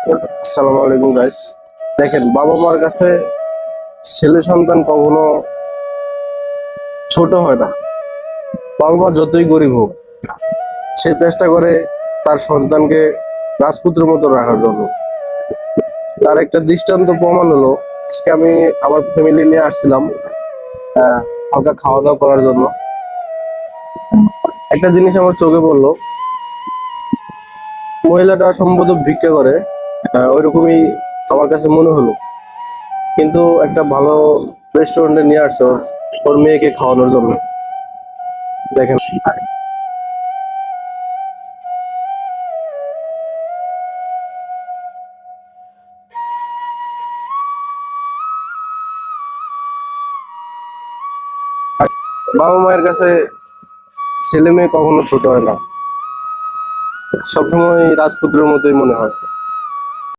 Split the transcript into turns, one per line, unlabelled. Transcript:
আসসালামু আলাইকুম গাইস। দেখেন, বাবা মার কাছে ছেলে সন্তান কখনো ছোট হয় না। বাবা মা যতই গরিব হোক, সে চেষ্টা করে তার সন্তানকে রাজপুত্রের মতো রাখার জন্য। তার একটা দৃষ্টান্ত প্রমাণ হলো, আজকে আমি আমার ফ্যামিলি নিয়ে আসছিলাম আহ, হালকা খাওয়া দাওয়া করার জন্য। একটা জিনিস আমার চোখে পড়লো, মহিলাটা সম্ভবত ভিক্ষা করে, ওইরকমই আমার কাছে মনে হলো। কিন্তু একটা ভালো রেস্টুরেন্টে নিয়ে আসছে ওর মেয়েকে খাওয়ানোর জন্য। দেখেন, বাবা মায়ের কাছে ছেলে মেয়ে কখনো ছোট হয় না, সবসময় রাজপুত্রের মতোই মনে হয়।